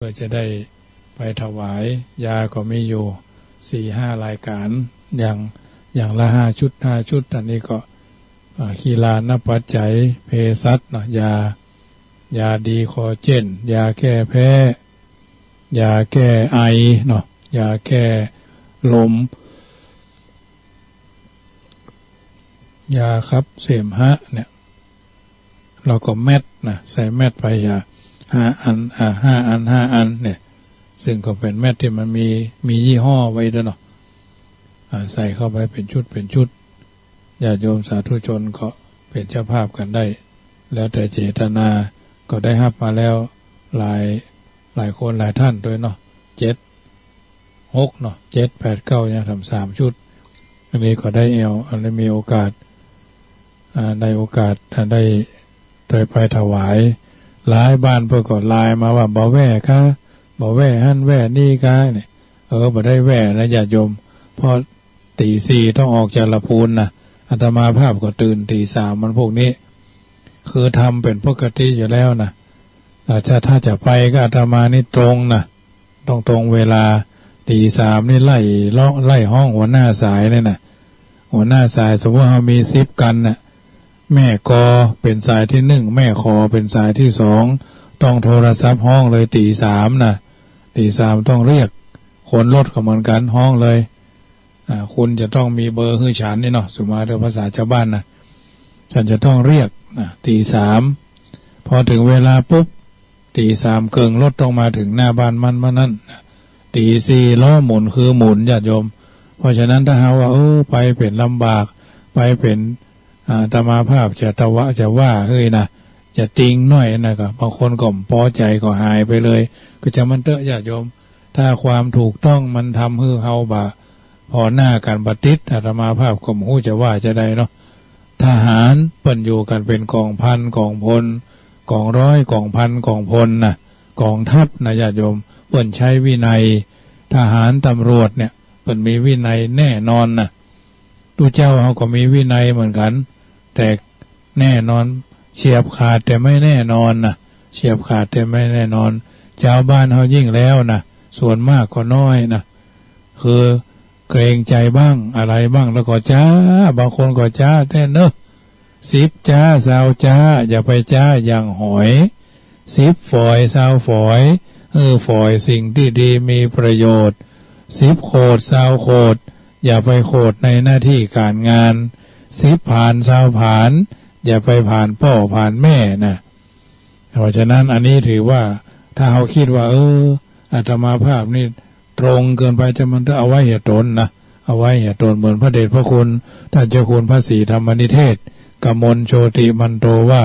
เพื่อจะได้ไปถวายยาก็มีอยู่4-5 รายการอย่างละ5 ชุดอันนี้ก็คีลานปัจจัยเภสัชเนาะยาดีคอเจนยาแก้แพ้ยาแก้ไอเนาะยาแก้ลมยาครับเสมหะเนี่ยเราก็แมทนะใส่แมทไปยา5 อัน5 อันเนี่ยซึ่งก็เป็นแมทที่มันมียี่ห้อไว้ด้วยเนาะใส่เข้าไปเป็นชุดญาติโยมสาธุชนก็เป็นเจ้าภาพกันได้แล้วแต่เจตนาก็ได้รับมาแล้วหลายคนหลายท่านด้วยเนาะ6 เนาะ7 8 9เนี่ยทำ3 ชุดอันนี้ก็ได้อันนี้มีโอกาสได้ไปถวายหลายบ้านเพื่อก็ไลน์มาว่าบ่แว่ค่ะบ่แว่หั่นแว่นี่ค่ะเนี่ยบ่ได้แว่นะญาติโยมพอตี 4ต้องออกจากละพูนนะอาตมาภาพก็ตื่นตี 3มันพวกนี้คือทำเป็นปกติอยู่แล้วนะถ้าจะไปก็อาตมานี่ตรงนะต้องตรงเวลาตี 3นี่ไล่ห้องหัวหน้าสายเนี่ยนะหัวหน้าสายสมมติว่ามี10 กันนะแม่กอเป็นสายที่1แม่คอเป็นสายที่2ต้องโทรศัพท์ห้องเลยตี 3นะตี 3ต้องเรียกคนรถก็เหมือนกันห้องเลยคุณจะต้องมีเบอร์ให้ฉันนี่เนาะสุมาเรียภาษาชาวบ้านนะฉันจะต้องเรียกตี 3พอถึงเวลาปุ๊บตี 3เกิงรถต้องมาถึงหน้าบ้านมันมานั่นตี 4ล้อหมุนคือหมุนญาติโยมเพราะฉะนั้นถ้าหาว่าไปเป็นลำบากไปเป็นอาตมาภาพจะว่าเฮ้ยนะจะติงหน่อยนะก็บางคนก็พอใจก็หายไปเลยก็จะมันเตอะญาติโยมถ้าความถูกต้องมันทำให้เฮาบ่าพอหน้ากันปฏิษฐ์อาตมาภาพก็หูจะว่าจะได้เนาะทหารเปิ้นอยู่กันเป็นกองพันกองพลกองร้อยกองพันกองพลนะกองทัพนะญาติโยมเปิ้นใช้วินัยทหารตำรวจเนี่ยเปิ้นมีวินัยแน่นอนนะตูเจ้าเขาก็มีวินัยเหมือนกันแต่แน่นอนเฉียบขาดแต่ไม่แน่นอนนะเฉียบขาดแต่ไม่แน่นอนชาวบ้านเขายิ่งแล้วนะส่วนมากก็น้อยนะคือเกรงใจบ้างอะไรบ้างแล้วก็จ้าบางคนก็จ้าแต่เนอะ10 จ้า20 จ้าอย่าไปจ้าอย่างหอย10 ฝอย20 ฝอยฝอยสิ่งที่ดีมีประโยชน์10 โคด20 โคดอย่าไปโคดในหน้าที่การงาน10 ผ่าน20 ผ่านอย่าไปผ่านพ่อผ่านแม่นะเพราะฉะนั้นอันนี้ถือว่าถ้าเขาคิดว่าอาตมาภาพนี่ตรงเกินไปจะมันเอาไว้เหตุตนนะเอาไว้เหตุตนเหมือนพระเดชพระคุณท่านเจ้าคุณพระศรีธรรมนิเทศกมลโชติมันโตว่า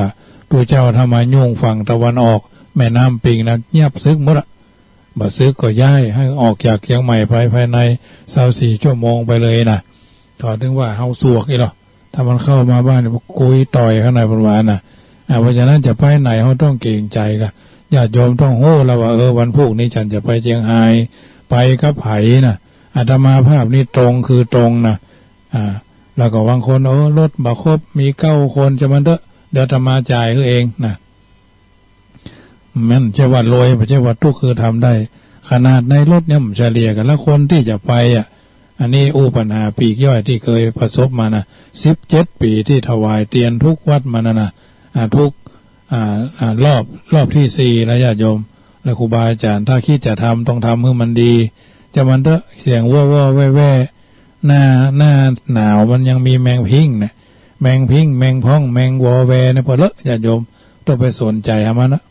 ตัวเจ้าธรรมายุ่งฝั่งตะวันออกแม่น้ำปิงนะเงียบซึกหมดอะบัดซึกก็ย้ายให้ออกจากเชียงใหม่ภายใน24 ชั่วโมงไปเลยนะต่อถึงว่าเฮาสวกอีหรอถ้ามันเข้ามาบ้านกุยต่อยข้างในบนวานนะเพราะฉะนั้นจะไปไหนเขาต้องเกรงใจกันญาติโยมต้องโห่แล้วว่าวันพรุ่งนี้ฉันจะไปเชียงรายไปกับไผนะอาตมาภาพนี่ตรงคือตรงนะแล้วก็บางคนรถบักครบมี9 คนจะมันเดี๋ยวอาตมาจ่ายเองนะมันจะว่ารวยไม่ใช่ว่าทุกคือทำได้ขนาดในรถเนี่ยมันเฉลี่ยกันแล้วคนที่จะไปอันนี้ปัญหาปีกย่อยที่เคยประสบมานะ17 ปีที่ถวายเตียนทุกวัดมานะทุกรอบที่4แล้วญาติโยมและครูบาอาจารย์ถ้าคิดจะทำต้องทำให้มันดีจะมันเถอะเสียงว่าแว่หน้าหนาวมันยังมีแมงพิงนะแมงพิงแมงพ้องแมงวอแวเนี่ยพอเลอะญาติโยมต้องไปสนใจมันนะ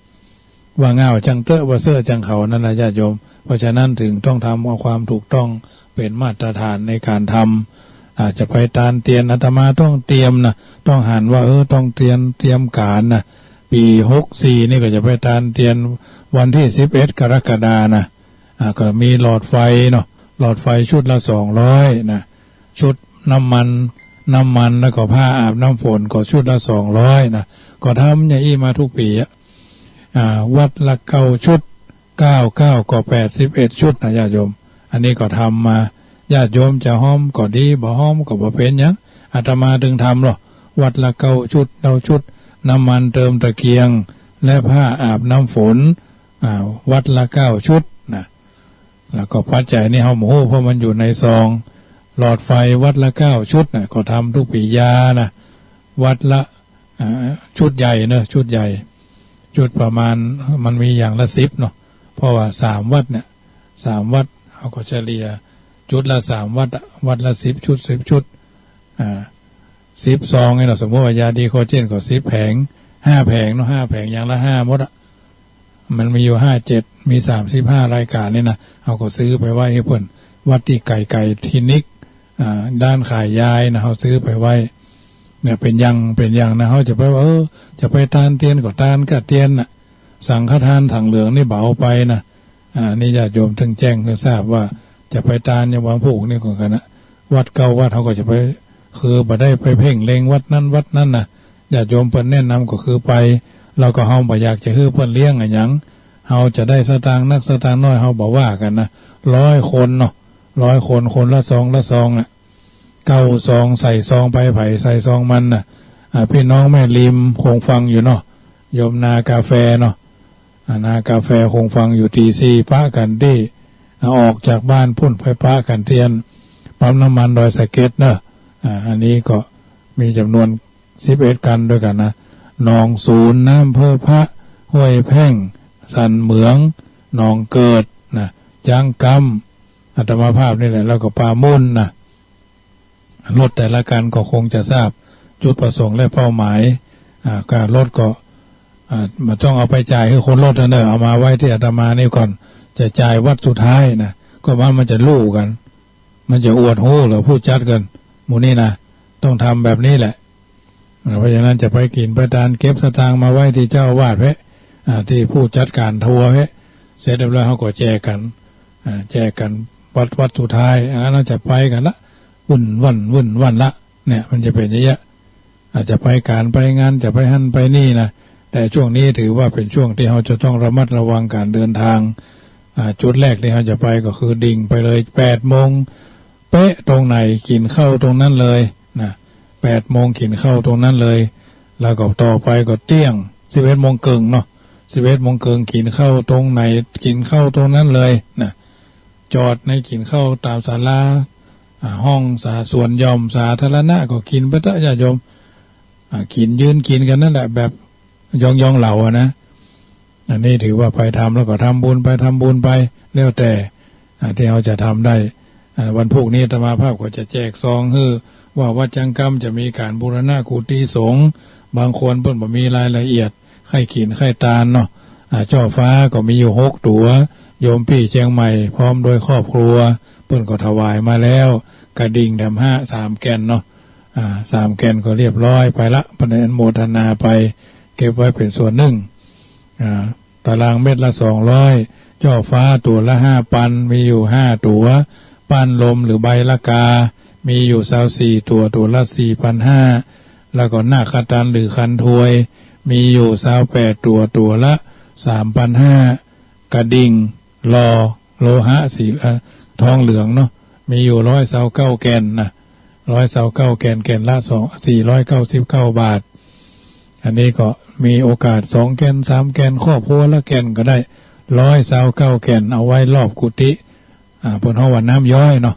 ว่าเงาจังเตอะว่าเสื้อจังเขานั่นแหละญาติโยมเพราะฉะนั้นถึงต้องทำเอาความถูกต้องเป็นมาตรฐานในการทำอาจจะไปตานเตียนอาตมาต้องเตรียมนะต้องหันว่าต้องเตรียมการนะปี64นี่ก็จะไปตานเตียนวันที่11 กรกฎานะก็มีหลอดไฟเนาะหลอดไฟชุดละ200นะชุดน้ำมันแล้วก็ผ้าอาบน้ำฝนก็ชุดละ200นะก็ทำอย่างนี้มาทุกปีวัดละ9 ชุด9ก็81 ชุดนะญาติโยมอันนี้ก็ทำมาญาติโยมจะห้อมก็ดีบ่ห้อมก็บ่เป็นหยังอาตมาถึงทำหรอวัดละ9 ชุดชุดน้ำมันเติมตะเกียงและผ้าอาบน้ำฝน วัดละ9 ชุดนะแล้วก็ปัจจัยนี่เฮาโมโหเพราะมันอยู่ในซองหลอดไฟวัดละ9 ชุดนะก็ทำทุกปียานะวัดละชุดใหญ่เนอะชุดใหญ่ชุดประมาณมันมีอย่างละ10เนาะเพราะว่า3 วัดเนี่ย3 วัดเขาก็เฉลี่ยชุดละ3 วัดวัดละ10 ชุด10 ชุด10 ซองไงเนาะสมมติว่ายาดีโคเจนก็10 แผง5 แผงเนาะ5 แผงอย่างละ5หมดมันมีอยู่57มี35 รายการนี่นะเขาก็ซื้อไปไว้ให้เพิ่นวัดที่ไก่คลินิกด้านขายยายนะเขาซื้อไปไว้เนี่ยเป็นยังนะเขาจะไปว่าจะไปทานเตียนก็ทานก็เตียนน่ะสังฆทานถังเหลืองนี่เบาไปนะนี่ญาติโยมถึงแจ้งคือทราบว่าจะไปทานอย่างวันผูกนี่ก่อนกันนะวัดเก่าวัดเขาก็จะไปคือบ่ได้ไปเพ่งเล็งวัดนั้นนะญาติโยมเพิ่นแนะนำก็คือไปเราก็เฮาบ่อยากจะฮื้อเพิ่นเลี้ยงอะหยังเฮาจะได้สตางค์นักสตางค์น้อยเฮาบ่ว่ากันนะ100 คนเนาะ100 คนคนละซองน่ะ9 ซองใส่ซองไปไผ่ใส่ซองมันน่ะพี่น้องแม่ริมคงฟังอยู่เนาะโยมนากาแฟเนาะนากาแฟคงฟังอยู่ตีซีพระกันที่ออกจากบ้านพุ่นไปพระกันเทียนปั๊มน้ำมันดอยสะเก็ดเนอะอันนี้ก็มีจำนวน11 กันด้วยกันนะหนองศูนย์น้ำเพื่อพระห้วยแพ่งสันเหมืองหนองเกิดนะจังกำอัตมาภาพนี่แหละแล้วก็ปามุ่นนะรถแต่ละกันก็คงจะทราบจุดประสงค์และเป้าหมายการรถก็มาต้องเอาไปจ่ายให้คนรถนั่นเนอะเอามาไว้ที่อาตมานี่ก่อนจะจ่ายวัดสุดท้ายนะก็มันจะลู่กันมันจะอวดหูหรือพูดจัดกันหมู่นี่นะต้องทำแบบนี้แหละเพราะฉะนั้นจะไปกินประทานเก็บสตางค์มาไว้ที่เจ้าวาดเพะที่ผู้จัดการทัวร์เพะเสร็จแล้วเขาก็แจกกันวัดสุดท้ายเราจะไปกันละวุ่นวันละเนี่ยมันจะเป็นอย่างเงี้ยอาจจะไปการไปงานจะไปหั่นไปนี่นะแต่ช่วงนี้ถือว่าเป็นช่วงที่เราจะต้องระมัดระวังการเดินทางจุดแรกที่เราจะไปก็คือดิ่งไปเลย8 โมงเป๊ะตรงไหนกินข้าวตรงนั้นเลยนะ8 โมงกินข้าวตรงนั้นเลยแล้วก็ต่อไปก็เที่ยง11 โมงครึ่งเนาะ11 โมงครึ่งกินข้าวตรงไหนกินข้าวตรงนั้นเลยนะจอดในกินข้าวตามศาลาห้องส่วนยอมสาธารณะก็กินไปเถอะญาติโยมกินยืนกินกันนั่นแหละแบบยองเหล่านะอันนี้ถือว่าไปทำแล้วก็ทำบุญไปแล้วแต่ที่เราจะทำได้วันพรุ่งนี้อาตมาภาพก็จะแจกซองว่าวัดจังกำจะมีการบูรณะกุฏิสงฆ์บางคนเพิ่นบ่มีรายละเอียดไข่ขินไข่ตาลเนาะเจ้าฟ้าก็มีอยู่6 ตัวโยมพี่เชียงใหม่พร้อมโดยครอบครัวเพิ่นก็ถวายมาแล้วกระดิ่งทำ3 แกนเนาะ3 แกนก็เรียบร้อยไปละปฏิโมทนาไปเก็บไว้เป็นส่วนหนึ่งตารางเม็ดละ200เจ้าฟ้าตัวละ5 ปันมีอยู่5 ตัวปันลมหรือใบละกามีอยู่24 ตัวละ 4,500 แล้วก็หน้าคตันหรือคันถวยมีอยู่28 ตัวละ 3,500 กระดิ่งโลหะสีทองเหลืองเนาะมีอยู่129 แกนนะ129 แกนละ499 บาทอันนี้ก็มีโอกาส2 แกน3 แกนครอบครัวละแกนก็ได้129 แกนเอาไว้รอบกุฏิบนห้องวันน้ำย้อยเนาะ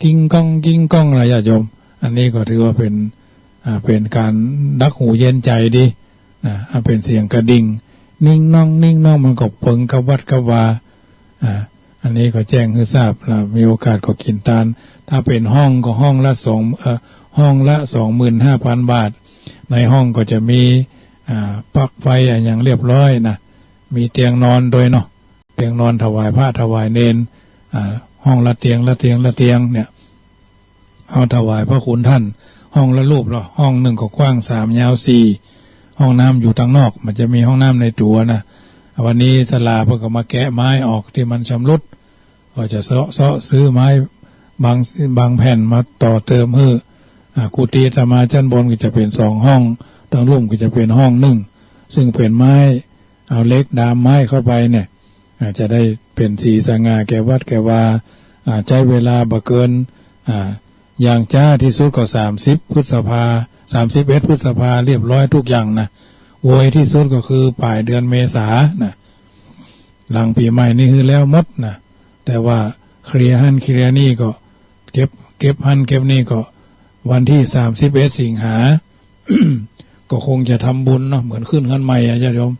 กิ้งก้องอะไรญาติโยมอันนี้ก็ถือว่าเป็นการดักหูเย็นใจดีเป็นเสียงกระดิ่งนิ่งน้องมันก็เปิงกับวัดกับวาอันนี้ก็แจ้งให้ทราบแล้วมีโอกาสก็กินตาลถ้าเป็นห้องก็ห้องละ25,000 บาทในห้องก็จะมีปลั๊กไฟอย่างเรียบร้อยนะมีเตียงนอนโดยเนาะเตียงนอนถวายพระถวายเนรห้องละเตียงเนี่ยเอาถวายพระคุณท่านห้องละรูปละห้องหนึ่งก็กว้าง3 ยาว 4ห้องน้ำอยู่ทางนอกมันจะมีห้องน้ำในตัวนะวันนี้ศาลาเพิ่งก็มาแกะไม้ออกที่มันชำรุดก็จะเซาะซื้อไม้บางแผ่นมาต่อเติมกุฏิอาตมาชั้นบนก็จะเป็น2 ห้องทางลุ่มก็จะเป็นห้องหนึ่งซึ่งเป็นไม้เอาเล็กดามไม้เข้าไปเนี่ยจะได้เป็นสีสง่าแก่วัดแก่วาใช้เวลาบ่เกินอย่างจ้าที่สุดก็31 พฤษภาเรียบร้อยทุกอย่างนะโวยที่สุดก็คือปลายเดือนเมษานะ หลังปีใหม่นี่คือแล้วหมดนะแต่ว่าเคลียร์หันเคลียร์นี่ก็เก็บหันเก็บนี่ก็วันที่31 สิงหา ก็คงจะทำบุญเนาะเหมือนขึ้นเงินใหม่ญาติโยม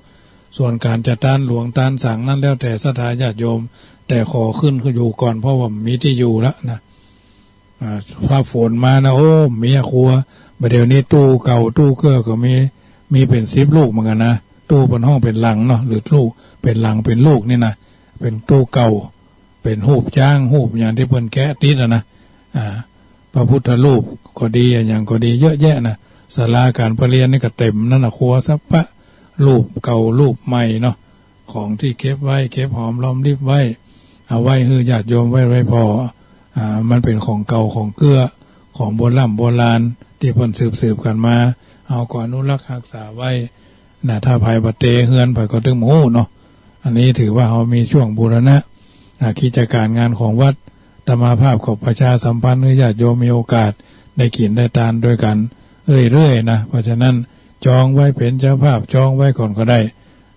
ส่วนการจัดการหลวงตาลสั่งนั้นแล้วแต่ศรัทธาญาติโยมแต่ขอขึ้นคืออยู่ก่อนเพราะว่ามีที่อยู่แล้วนะพระฝนมานะโอ้มีครัวประเดี๋ยวนี้ตู้เก่าตู้เกื้อก็มีเป็น10 ลูกเหมือนกันนะตู้บนห้องเป็นหลังเนาะหรือลูกเป็นหลังเป็นลูกนี่นะเป็นตู้เก่าเป็นหูปจ้างหูปอย่างที่เพิ่นแกะติดนะพระพุทธรูปก็ดีอย่างก็ดีเยอะแยะนะศาลาการประเรียนนี่ก็เต็มนั่นนะครัวซับปะรูปเก่ารูปใหม่เนาะของที่เก็บไว้เก็บหอมรอมริบไว้เอาไว้ให้ญาติโยมไว้พอมันเป็นของเก่าของเกื้อของโบราณที่เพิ่นสืบกันมาเอาก่อนอนุรักษ์รักษาไว้นะถ้าภายบัดเตเฮือนภายก็ถึงหมู่เนาะอันนี้ถือว่าเขามีช่วงบูรณะกิจการงานของวัดธรรมาภาพของประชาสัมพันธ์ให้ญาติโยมมีโอกาสได้กินได้ทานด้วยกันเรื่อยๆนะเพราะฉะนั้นจองไว้เป็นเจ้าภาพจองไว้ก่อนก็ได้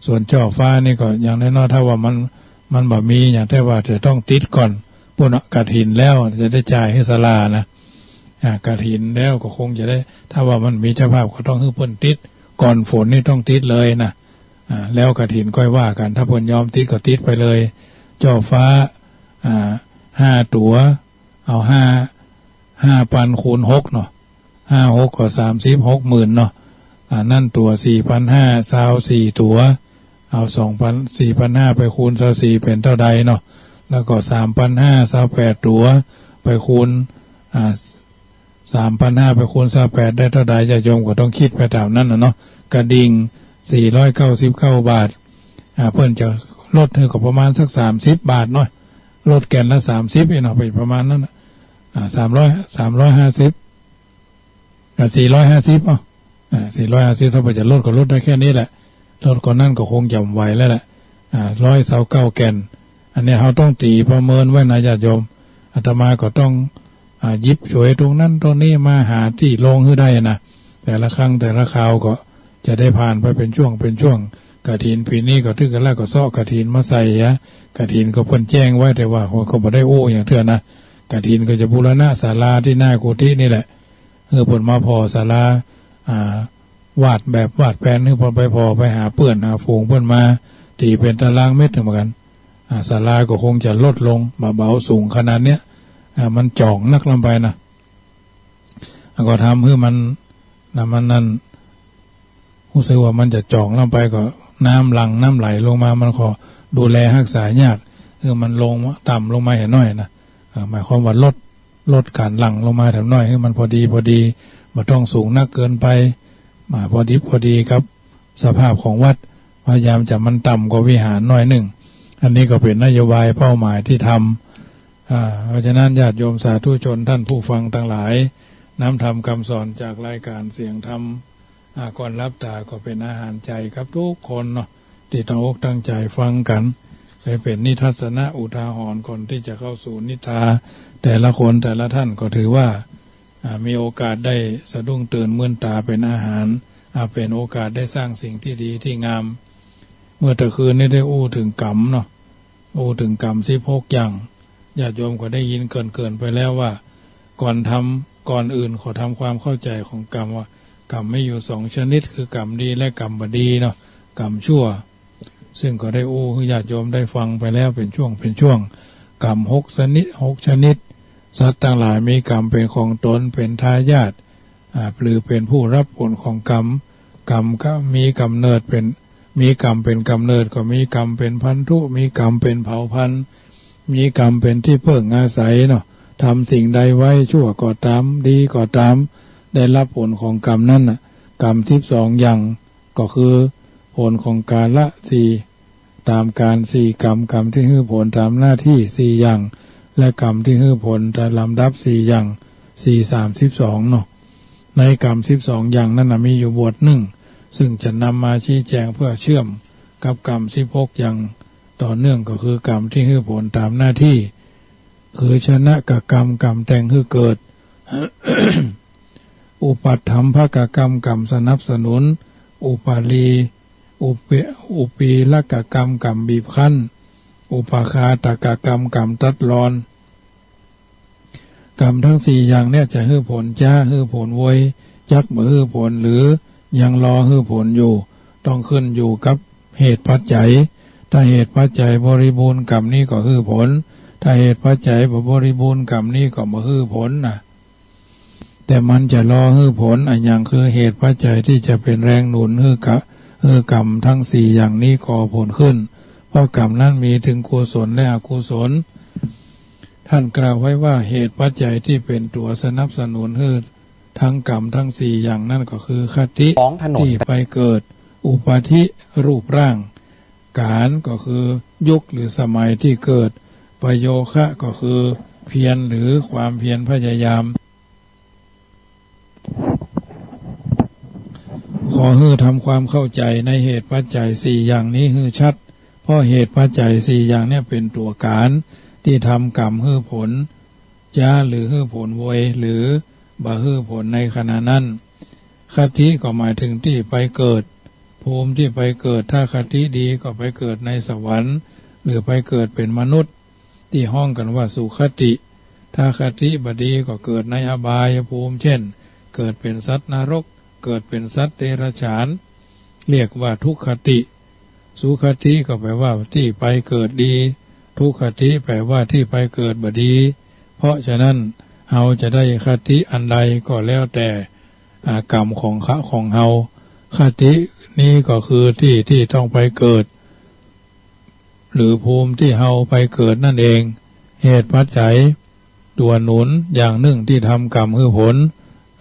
ส่วนเจ้าฟ้านี่ก็อย่างน้อยๆถ้าว่ามันบ่มีอย่างแต่ว่าจะต้องติดก่อนปุ่นกฐินแล้วจะได้จ่ายให้ศาลานะกฐินแล้วก็คงจะได้ถ้าว่ามันมีเจ้าภาพก็ต้องให้เพิ่นติดก่อนฝนนี่ต้องติดเลยนะแล้วกฐินค่อยว่ากันถ้าเพิ่นยอมติดก็ติดไปเลยเจ้าฟ้า5 ตั๋วเอา5 ปันคูณ6เนาะ5 6ก็60,000เนาะนั่นตั๋ว 4,500 24 ตั๋วเอา4,500ไปคูณ24เป็นเท่าใดเนาะแล้วก็ 3,500 28 ตั๋วไปคูณ3,500ไปคูณ28ได้เท่าใดจะโยมก็ต้องคิดไปตามนั้นนะเนาะกระดิ่ง499 บาทเพิ่นจะลดให้ก็ประมาณสัก30 บาทเนาะลดแก่นละ30เนาะไปประมาณนั้นนะ350 450450ถ้าจะลดก็ลดได้แค่นี้แหละลดก่อนนั้นก็คงจำไหวแล้วแหละ129 แก่นอันนี้เราต้องตีประเมินไว้นะญาติโยมอาตมาก็ต้องยิบฉวยตรงนั้นตรงนี้มาหาที่ลงให้ได้นะแต่ละครั้งแต่ละคราวก็จะได้ผ่านไปเป็นช่วงกฐินปีนี้ก็ถึงกันแล้วก็ซ้อกฐินมาใส่กฐินก็เพิ่นแจ้งไว้แต่ว่าเขาบ่ได้โอ้อย่างเถื่อนะกฐินก็จะบูรณะศาลาที่หน้ากุฏินี่แหละเพิ่นมาพอศาลาวาดแบบวาดแผนนึงเพิ่นไปพอไปหาเปื้อนหาฝูงเพิ่นมาตีเป็นตารางเมตรเหมือนกันศาลาก็คงจะลดลงเบาสูงขนาดเนี้ยมันจ่องนักลงไปนะก็ทำให้มันนั่นรู้สึกว่ามันจะจ่องลงไปก็น้ำไหลลงมามันขอดูแลรักษายากมันลงต่ำลงมาเห็นน้อยนะหมายความว่าลดการหลั่งลงมาแถมน้อยให้มันพอดีไม่ต้องสูงนักเกินไปพอดีครับสภาพของวัดพยายามจะมันต่ำกว่าวิหารน้อยหนึ่งอันนี้ก็เป็นนโยบายเป้าหมายที่ทำเพราะฉะนั้นญาติโยมสาธุชนท่านผู้ฟังทั้งหลายน้ำธรรมคำสอนจากรายการเสียงธรรมก่อนรับตาก็เป็นอาหารใจครับทุกคนเนาะที่ตั้งอกตั้งใจฟังกันไปเป็นนิทัศนะอุทาหรณ์คนที่จะเข้าสู่นิทาแต่ละคนแต่ละท่านก็ถือว่ามีโอกาสได้สะดุ้งตื่นมื่นตาเป็นอาหารเป็นโอกาสได้สร้างสิ่งที่ดีที่งามเมื่อตะคืนนี้ได้อู้ถึงกรรมเนาะอู้ถึงกรรม16 อย่างญาติโยมก็ได้ยินเกินไปแล้วว่าก่อนอื่นขอทำความเข้าใจของกรรมว่ากรรมไม่อยู่2 ชนิดคือกรรมดีและกรรมบดีเนาะกรรมชั่วซึ่งก็ได้อู้ให้ญาติโยมได้ฟังไปแล้วเป็นช่วงกรรม6 ชนิดสัตว์ทั้งหลายมีกรรมเป็นของตนเป็นทายาทหรือเป็นผู้รับผลของกรรมก็มีกำเนิดมีกรรมเป็นกำเนิดก็มีกรรมเป็นพันธุมีกรรมเป็นเผ่าพันธุ์มีกรรมเป็นที่เพิ่งอาศัยเนาะทำสิ่งใดไว้ชั่วก็ตามดีก็ตามได้รับผลของกรรมนั้นน่ะกรรม12 อย่างก็คือผลของการละ4ตามการ4 กรรมที่ให้ผลตามหน้าที่4 อย่างและกรรมที่ให้ผลตามลำดับ4 อย่าง32เนาะในกรรม12 อย่างนั้นมีอยู่บทหนึ่งซึ่งจะนำมาชี้แจงเพื่อเชื่อมกับกรรม16 อย่างต่อเนื่องก็คือกรรมที่ให้ผลตามหน้าที่คือชนะกกรรมแต่งให้เกิด อุปัฏฐัมภกกรรมสนับสนุนอุปาลีอุปีลกกรรมบีบคั้น อุปาคาตกกรรมกรรมตัดรอนกรรมทั้งสี่อย่างเนี่ยจะฮื้อผลจ้าฮื้อผลไว้จักบ่ฮื้อผลหรือยังรอฮื้อผลอยู่ต้องขึ้นอยู่กับเหตุปัจจัยถ้าเหตุปัจจัยบริบูรณ์กรรมนี้ก็ฮื้อผลถ้าเหตุปัจจัยบ่บริบูรณ์กรรมนี้ก็บ่ฮื้อผลนะแต่มันจะรอฮื้อผลอันอย่างคือเหตุปัจจัยที่จะเป็นแรงหนุนฮื้อกรรมทั้งสี่อย่างนี้ก่อผลขึ้นเพราะกรรมนั้นมีถึงกุศลและอกุศลท่านกล่าวไว้ว่าเหตุปัจจัยที่เป็นตัวสนับสนุนให้ทั้งกรรมทั้งสี่อย่างนั่นก็คือคติที่ไปเกิดอุปาทิรูปร่างการก็คือยุคหรือสมัยที่เกิดประโยคะก็คือเพียรหรือความเพียรพยายามขอให้ทำความเข้าใจในเหตุปัจจัยสี่อย่างนี้ให้ชัดเพราะเหตุปัจจัยสี่อย่างนี้เป็นตัวการที่ทำกรรมให้ผลจ้าหรือให้ผลโวยหรือบ่ให้ผลในขณะนั้นคติก็หมายถึงที่ไปเกิดภูมิที่ไปเกิดถ้าคติดีก็ไปเกิดในสวรรค์หรือไปเกิดเป็นมนุษย์ที่ห้องกันว่าสุคติถ้าคติบดีก็เกิดในอบายภูมิเช่นเกิดเป็นสัตว์นรกเกิดเป็นสัตว์เดรัจฉานเรียกว่าทุกขติสุคติก็แปลว่าที่ไปเกิดดีทุกขติแปลว่าที่ไปเกิดบดีเพราะฉะนั้นเฮาจะได้คติอันใดก็แล้วแต่กรรมของเฮาคตินี้ก็คือที่ต้องไปเกิดหรือภูมิที่เฮาไปเกิดนั่นเองเหตุปัจจัยตัวหนุนอย่างหนึ่งที่ทำกรรมให้ผล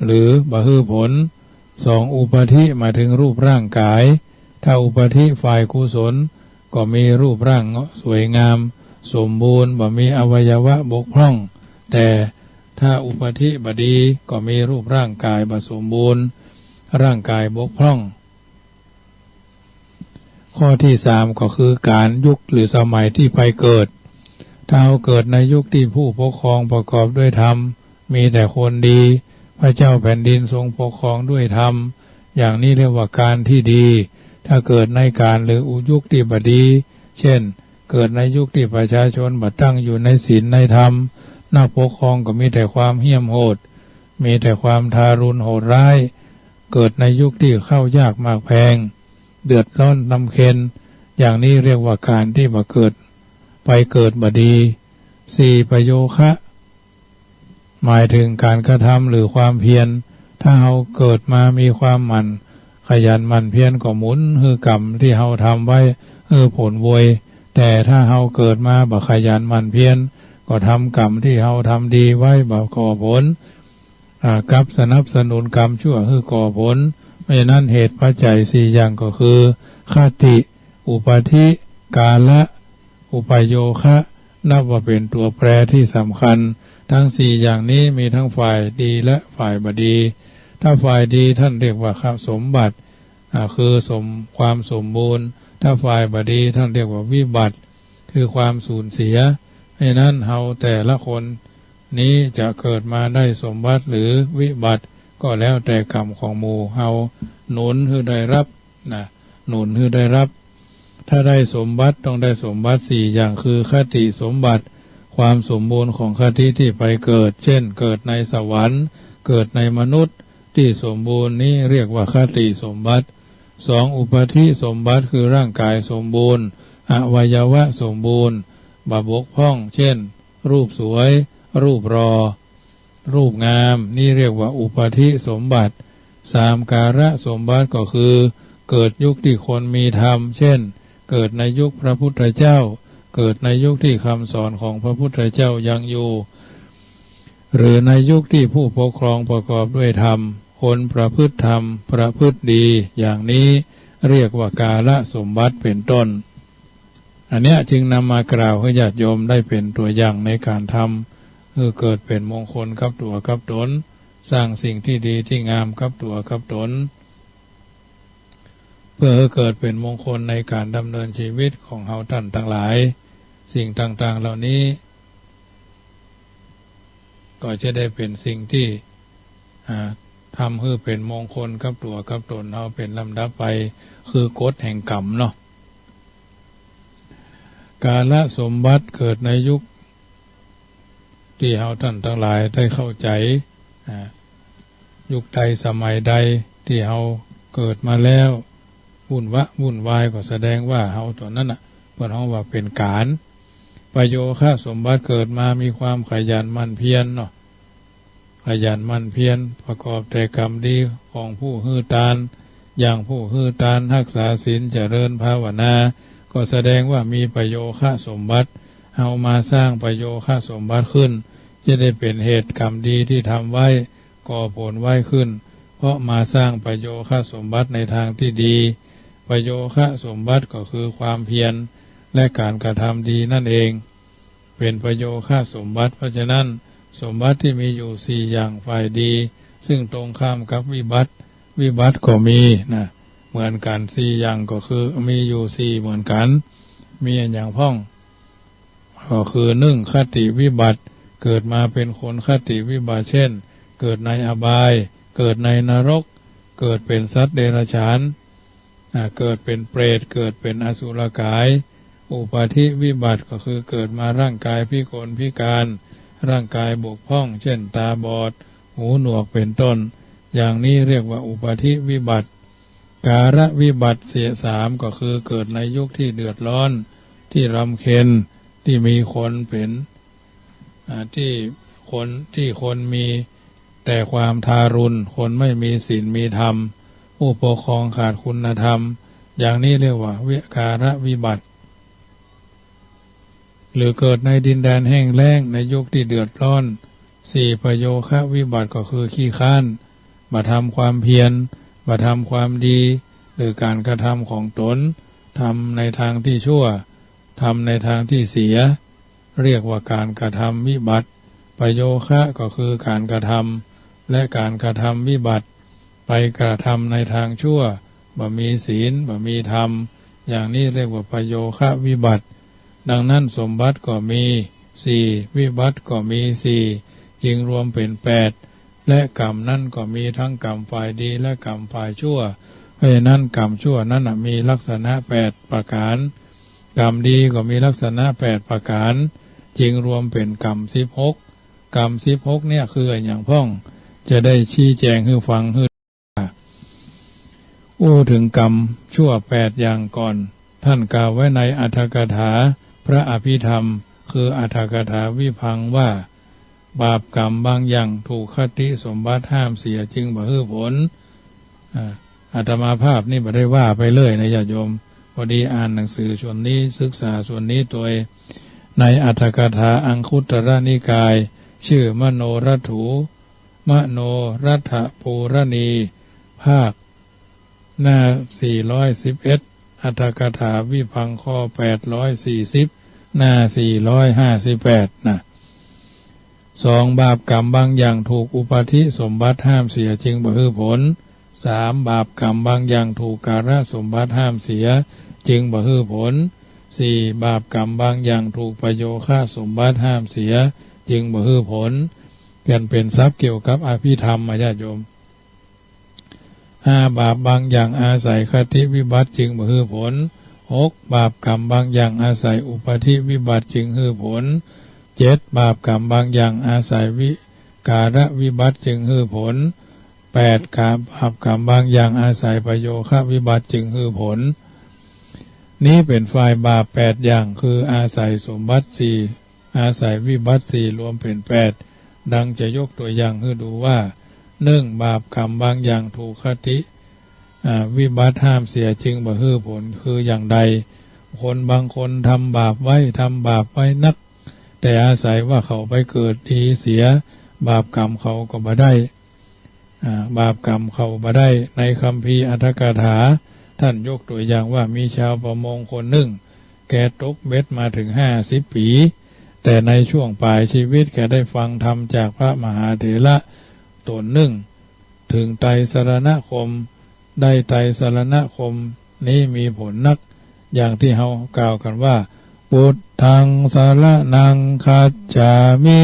หรือบ่ให้ผลสองอุปาทิมาถึงรูปร่างกายถ้าอุปาทิฝ่ายกุศลก็มีรูปร่างสวยงามสมบูรณ์บ่มีอวัยวะบกพร่องแต่ถ้าอุปาทิบดีก็มีรูปร่างกายบ่สมบูรณ์ร่างกายบกพร่องข้อที่สามก็คือการยุคหรือสมัยที่ไปเกิดถ้าเราเกิดในยุคที่ผู้ปกครองประกอบด้วยธรรมมีแต่คนดีพระเจ้าแผ่นดินทรงปกครองด้วยธรรมอย่างนี้เรียกว่าการที่ดีถ้าเกิดในการหรือยุคที่บดีเช่นเกิดในยุคที่ประชาชนบัดตั้งอยู่ในศีลในธรรมนักปกครองก็มีแต่ความเหี้ยมโหดมีแต่ความทารุณโหดร้ายเกิดในยุคที่เข้ายากมากแพงเดือดร้อนลำเค็ญอย่างนี้เรียกว่าการที่บ่เกิดไปเกิดบดีสี่ประโยคะหมายถึงการกระทำหรือความเพียรถ้าเราเกิดมามีความหมั่นขยันหมั่นเพียรก็หมุนคือกรรมที่เราทำไว้ผลโวยแต่ถ้าเราเกิดมาบ่ขยันหมั่นเพียรก็ทำกรรมที่เราทำดีไว้บ่ก่อผลกับสนับสนุนกรรมชั่วคือก่อผลเพราะฉะนั้นเหตุปัจจัยสี่อย่างก็คือคติอุปาทิกาละอุปโยคะนับว่าเป็นตัวแปรที่สำคัญทั้งสี่อย่างนี้มีทั้งฝ่ายดีและฝ่ายบดีถ้าฝ่ายดีท่านเรียกว่าสมบัติคือความสมบูรณ์ถ้าฝ่ายบดีท่านเรียกว่าวิบัติคือความสูญเสียเพราะฉะนั้นเฮาแต่ละคนนี้จะเกิดมาได้สมบัติหรือวิบัติก็แล้วแต่กรรมของหมู่เฮาหนุนให้ได้รับหนุนให้ได้รับถ้าได้สมบัติต้องได้สมบัติสี่อย่างคือคติสมบัติความสมบูรณ์ของคติที่ไปเกิดเช่นเกิดในสวรรค์เกิดในมนุษย์ที่สมบูรณ์นี้เรียกว่าคติสมบัติสองอุปาทิสมบัติคือร่างกายสมบูรณ์อวัยวะสมบูรณ์บ่บกพร่องเช่นรูปสวยรูปรอรูปงามนี่เรียกว่าอุปาทิสมบัติสามการะสมบัติก็คือเกิดยุคที่คนมีธรรมเช่นเกิดในยุคพระพุทธเจ้าเกิดในยุคที่คำสอนของพระพุทธเจ้ายังอยู่หรือในยุคที่ผู้ปกครองประกอบด้วยธรรมคนประพฤติธรรมประพฤติดีอย่างนี้เรียกว่ากาลสมบัติเป็นต้นอันเนี้ยจึงนำมากล่าวให้ญาติโยมได้เป็นตัวอย่างในการทำคือเกิดเป็นมงคลกับตัวกับตนสร้างสิ่งที่ดีที่งามกับตัวกับตนเพื่อให้เกิดเป็นมงคลในการดำเนินชีวิตของเฮาท่านทั้งหลายสิ่งต่างๆเหล่านี้ก็จะได้เป็นสิ่งที่ทำให้เป็นมงคลกับตัวกับตนเฮาเป็นลำดับไปคือกฎแห่งกรรมเนาะ กาลสมบัติเกิดในยุคที่เฮาท่านทั้งหลายได้เข้าใจยุคใดสมัยใดที่เฮาเกิดมาแล้ววุ่นวายก็แสดงว่าเฮาตัวนั้นน่ะเพิ่นเฮาว่าเป็นการประโยคะสมบัติเกิดมามีความขยันหมั่นเพียรเนาะขยันหมั่นเพียรประกอบแต่กรรมดีของผู้ฮือตานอย่างผู้ฮือตานรักษาศีลเจริญภาวนาก็แสดงว่ามีประโยคะสมบัติเฮามาสร้างประโยคะสมบัติขึ้นจะได้เป็นเหตุกรรมดีที่ทำไว้ก่อผลไว้ขึ้นเพราะมาสร้างประโยคะสมบัติในทางที่ดีประโยคะสมบัติก็คือความเพียรและการกระทำดีนั่นเองเป็นประโยคะสมบัติเพราะฉะนั้นสมบัติที่มีอยู่สี่อย่างฝ่ายดีซึ่งตรงข้ามกับวิบัติก็มีนะเหมือนกันสี่อย่างก็คือมีอยู่สี่เหมือนกันมีอย่างพ้องก็คือหนึ่งคติวิบัติเกิดมาเป็นคนคติวิบัติเช่นเกิดในอบายเกิดในนรกเกิดเป็นสัตว์เดรัจฉานเกิดเป็นเปรตเกิดเป็นอสุรกายอุปาทิวิบัติก็คือเกิดมาร่างกายพิกลพิการร่างกายบกพร่องเช่นตาบอดหูหนวกเป็นต้นอย่างนี้เรียกว่าอุปาทิวิบัติการวิบัติเสียสามก็คือเกิดในยุคที่เดือดร้อนที่รำเค็ญที่มีคนเป็นที่คนมีแต่ความทารุณคนไม่มีศีลมีธรรมผู้ปกครองขาดคุณธรรมอย่างนี้เรียกว่าวิการวิบัติหรือเกิดในดินแดนแห้งแล้งในยุคที่เดือดร้อนสี่ประโยคะวิบัติก็คือขี้ข้านมาทำความเพียรมาทำความดีหรือการกระทำของตนทำในทางที่ชั่วทำในทางที่เสียเรียกว่าการกระทำวิบัติประโยคะก็คือการกระทำและการกระทำวิบัติไปกระทำในทางชั่วบ่มีศีลบ่มีธรรมอย่างนี้เรียกว่าประโยคะวิบัติดังนั้นสมบัติก็มีสี่วิบัติก็มีสี่จึงรวมเป็นแปดและกรรมนั่นก็มีทั้งกรรมฝ่ายดีและกรรมฝ่ายชั่วเพราะฉะนั้นกรรมชั่วนั้นมีลักษณะ8ประการกรรมดีก็มีลักษณะ8ประการจึงรวมเป็นกรรม16กรรม16เนี่ยคืออย่างพ้องจะได้ชี้แจงให้ฟังให้ถึงกรรมชั่ว8อย่างก่อนท่านกล่าวไว้ในอรรถกถาพระอภิธรรมคืออรรถกถาวิพังว่าบาปกรรมบางอย่างถูกคติสมบัติห้ามเสียจึงบ่ฮื้อผลอาตมาภาพนี่บ่ได้ว่าไปเลยนะญาติโยมพอดีอ่านหนังสือส่วนนี้ศึกษาส่วนนี้ตัวในอรรถกถาอังคุตรนิกายชื่อมโนรัถูมโนรัฐปูรณีภาคหน้า411อัตถกถาวิพังข้อ840หน้า458นะ2บาปกรรมบางอย่างถูกอุปาทิสมบัติห้ามเสียจึงบ่ฮื้อผล3บาปกรรมบางอย่างถูกการสมบัติห้ามเสียจึงบ่ฮื้อผล4บาปกรรมบางอย่างถูกประโยคะสมบัติห้ามเสียจึงบ่ฮื้อผลกันเป็นทรัพย์เกี่ยวกับอภิธรรมญาติโยม5บาปบางอย่างอาศัยคติวิบัติจึงบ่ฮื้อผล6บาปกรรมบางอย่างอาศัยอุปาทิวิบัติจึงฮื้อผล7บาปกรรมบางอย่างอาศัยวิการวิบัติจึงฮื้อผล8บาปกรรมบางอย่างอาศัยประโยคะวิบัติจึงฮื้อผลนี้เป็นฝ่ายบาป8อย่างคืออาศัยสมบัติ4อาศัยวิบัติ4รวมเป็น8ดังจะยกตัวอย่างให้ดูว่า1บาปกรรมบางอย่างถูกคติวิบัติห้ามเสียจึงบ่ฮื้อผลคืออย่างใดคนบางคนทำบาปไว้นักแต่อาศัยว่าเขาไปเกิดดีเสียบาปกรรมเขาก็บ่ได้บาปกรรมเขาบ่ได้ในคัมภีร์อรรถกถาท่านยกตัวอย่างว่ามีชาวประมงคนหนึ่งแกตกเบ็ดมาถึง50 ปีแต่ในช่วงปลายชีวิตแกได้ฟังธรรมจากพระมหาเถระตนหนึ่งถึงไตรสรณคมได้ไตรสรณคมนี้มีผลนักอย่างที่เรากล่าวกันว่าพุทธังสารนังคัจฉามิ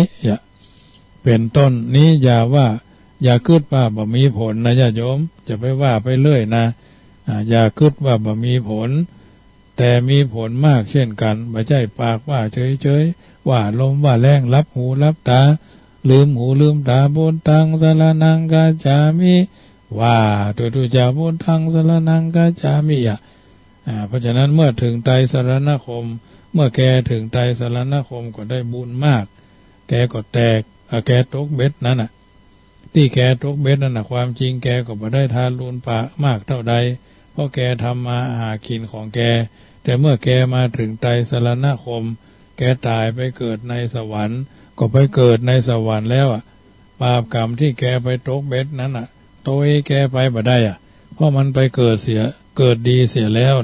เป็นต้นนี้อย่าคิดว่าบ่มีผลนะญาติโยมจะไปว่าไปเรื่อยนะอย่าคิดว่าบ่มีผล แต่มีผลมากเช่นกันไม่ใช่ปากว่าเฉยๆว่าลมว่าแรงรับหูรับตาลืมหูลืมตาพุทธังสรณังกัจฉามิว่าตุจาพุทธังสรณังกัจฉามิเพราะฉะนั้นเมื่อถึงไตรสรณคมเมื่อแกถึงไตรสรณคมก็ได้บุญมากแกก็แตกแกตกเบ็ดนั่นน่ะที่แกตกเบ็ดนั่นน่ะความจริงแกก็บ่ได้ทานลูนปะมากเท่าใดเพราะแกทำมาหากินของแกแต่เมื่อแกมาถึงไตรสรณคมแกตายไปเกิดในสวรรค์ก็ไปเกิดในสวรรค์แล้วบาปกรรมที่แกไปตกเบ็ดนั้นโตยแกไปบ่ได้เพราะมันไปเกิดเสียเกิดดีเสียแล้ว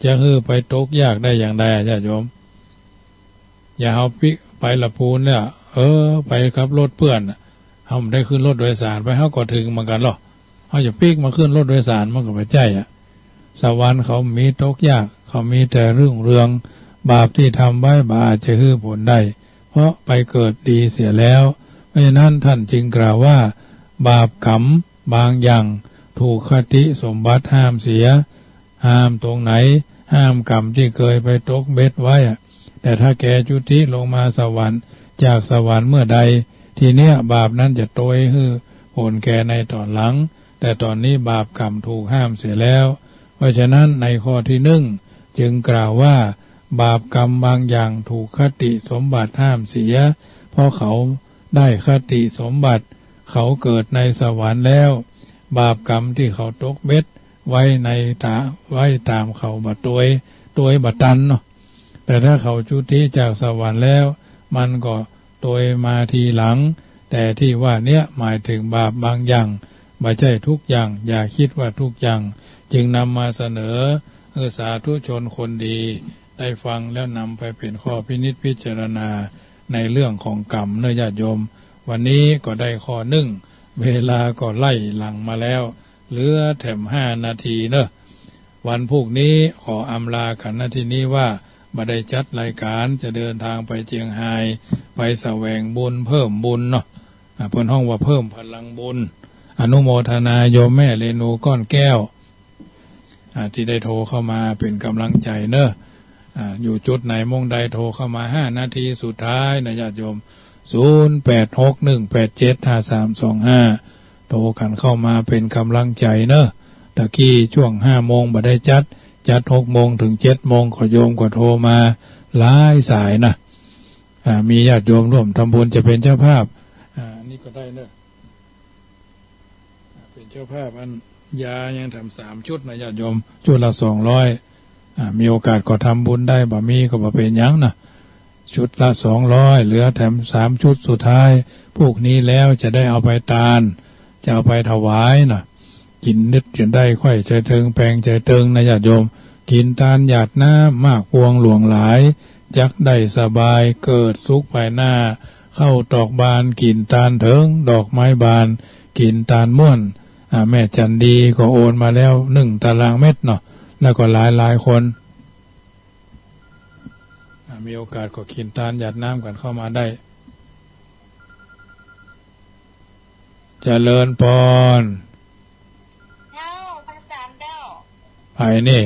จะไปตกยากได้อย่างใดญาติโยมอย่าเอาไปละพูนเนี่ยไปขับรถเพื่อนเขาได้ขึ้นรถโดยสารไปเขาก็ถึงเหมือนกันหรอเขาจะปีกมาขึ้นรถโดยสารมันก็ไม่ใช่สวรรค์เขามีตกยากเขามีแต่เรื่องบาปที่ทำไว้บาปจะผลได้เพราะไปเกิดดีเสียแล้วเพราะฉะนั้นท่านจึงกล่าวว่าบาปกรรมบางอย่างถูกคติสมบัติห้ามเสียห้ามตรงไหนห้ามกรรมที่เคยไปตกเบ็ดไว้แต่ถ้าแกจุติลงมาสวรรค์จากสวรรค์เมื่อใดทีเนี้ยบาปนั้นจะโตยผลแกในตอนหลังแต่ตอนนี้บาปกรรมถูกห้ามเสียแล้วเพราะฉะนั้นในข้อที่1จึงกล่าวว่าบาปกรรมบางอย่างถูกคติสมบัติห้ามเสียเพราะเขาได้คติสมบัติเขาเกิดในสวรรค์แล้วบาปกรรมที่เขาตกเบ็ดไว้ตามเขาบัดตัวบัดตันเนาะแต่ถ้าเขาจุติจากสวรรค์แล้วมันก็ตัวมาทีหลังแต่ที่ว่าเนี้ยหมายถึงบาปบางอย่างไม่ใช่ทุกอย่างอย่าคิดว่าทุกอย่างจึงนำมาเสนอสาธุชนคนดีได้ฟังแล้วนำไปเป็นข้อพินิจพิจารณาในเรื่องของกรรมเนื้อญาติโยมวันนี้ก็ได้ข้อเวลาก็ไล่หลังมาแล้วเหลือแถม5 นาทีเนอะวันพรุ่งนี้ขออำลาขันนาทีนี้ว่าบ่ได้จัดรายการจะเดินทางไปเจียงไฮ้ไปแสวงบุญเพิ่มบุญเนาะเพิ่นห้องว่าเพิ่มพลังบุญอนุโมทนาโยมแม่เรนูก้อนแก้วที่ได้โทรเข้ามาเป็นกำลังใจเนอะอยู่จุดไหนมงใดโทรเข้ามา5 นาทีสุดท้ายนะญาติโยม0861875325โทรกันเข้ามาเป็นกำลังใจเนอะตะกี้ช่วง5 โมงบ่ได้จัด6 โมงถึง7 โมงขอโยมก็โทรมาหลายสายนะมีญาติโยมร่วมทำบุญจะเป็นเจ้าภาพนี่ก็ได้เนอะเป็นเจ้าภาพอันยายังทำ3 ชุดนะญาติโยมชุดละ200มีโอกาสก็ทำบุญได้บ่มีก็บ่เป็นหยังนะชุดละ200เหลือแถม3 ชุดสุดท้ายพวกนี้แล้วจะได้เอาไปทานจะเอาไปถวายนะกินนิดจนได้ค่อยใจเทิงแปลงใจเติงนะญาติโยมกินทานหยาดน้ำมากพวงหลวงหลายจักได้สบายเกิดสุขภายหน้าเข้าตอกบานกินทานเถิงดอกไม้บานกินทานม่วนแม่จันดีก็โอนมาแล้ว1 ตารางเมตรเนาะแล้วก็หลายคนมีโอกาสก็กินทานหยาดน้ำกันเข้ามาได้เจริญพรไผ่นี่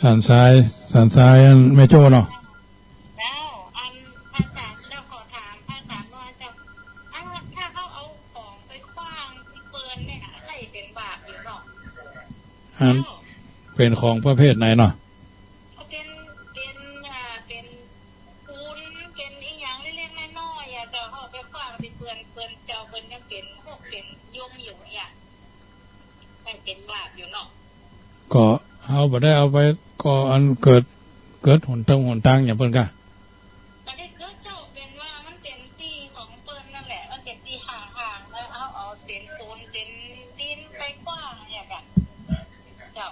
สันทรายไม่โจ้เนาะเป็นของประเภทไหนเนาะเป็นปูนเป็นอีหยังเล็กๆน้อยๆแต่เขาไปคว้างเป็นเปื้อนเจ้าเพิ่นยังเป็นพวกเป็นยุ่งอยู่มันเป็นบาปอยู่เนาะก็เอาบ่ได้เอาไปก็อันเกิดหนทางอย่างเพิ่นกะก็ได้เกิดเจ้าเป็นว่ามันเป็นที่ของเพิ่นนั่นแหละมันเป็นที่ห่างๆแล้วเอาเป็นปูนเป็นดินไปกว้างอย่างกันเจ้า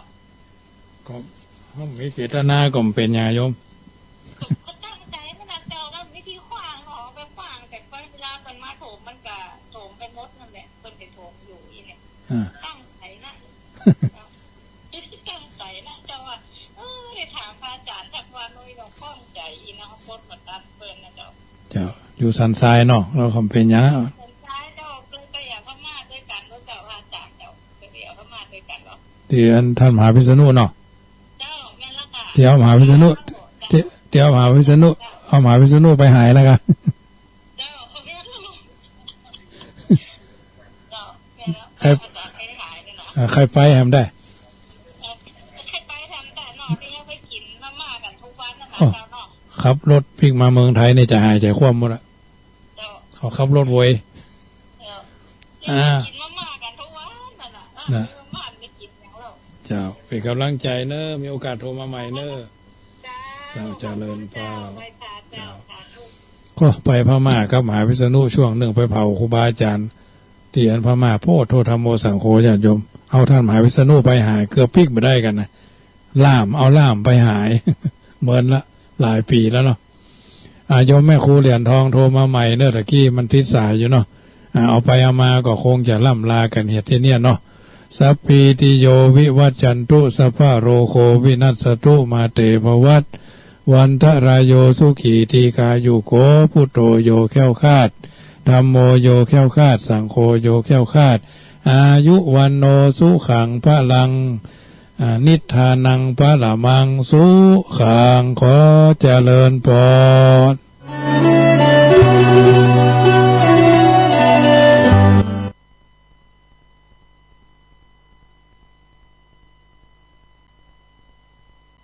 ก็ห้องมีเจตนาก็เป็นญาโยมก็ตั้งใจขนาดเจ้าแล้ววิธีขวางหอไปขวางแต่เวลาเพิ่นมาโถมมันก็โถมไปหมดนั่นแหละเพิ่นเป็นโถมอยู่อีเนี่ยตั้งใจนะตั้งใจนะเจ้าว่าได้ถามพระอาจารย์ทักว่าน้อยเราคล่องใจอีนะโคตรตัดเพิ่นนะเจ้าอยู่สันทรายเนาะเราคำเป็นญาสันทรายเจ้าเพิ่นก็อยากพม่าด้วยกันด้วยเจ้าอาจารย์เจ้าก็เดี๋ยวพ ที่ท่านมหาวิษณุเนาะเดี๋ยวมหาวิษณุเดี๋ยวมหาวิษณุเอามหาวิษณุไปหายแล้วกันใครไปทำได้ขับรถพิกมาเมืองไทยนี่จะหายใจคว่ำหมดละเขาขับรถเว้ยนะเจ้าเป็นกำลังใจเนอะมีโอกาสโทรมาใหม่เนอะเจ้าเจริญเป้าเจ้าก็ไปพม่ากับมหาวิษณุช่วงหนึ่งไปเผาครูบาอาจารย์ที่อันพม่าโพธิโทธรรมโมสังโฆญาติโยมเอาท่านมหาวิษณุไปหายเกือบพิกไม่ได้กันนะเอาล่ามไปหายเหมือนละหลายปีแล้วเนาะโยมแม่ครูเหรียญทองโทรมาใหม่เนอะตะกี้มันติดสายอยู่เนาะเอาไปเอามาก็คงจะล่ำลากันเหตุที่เนี่ยเนาะสัพพีติโยวิวัจจันตุสัพพะโรโควินัสสตุมาเตภวัตวันทรายโยสุขีทีกายุโกพุทโธโยแค้วคาดธัมโมโยแค้วคาดสังโฆโยแค้วคาดอายุวันโนสุขังพระลังนิทานังพระละมังสุขังขอเจริญพร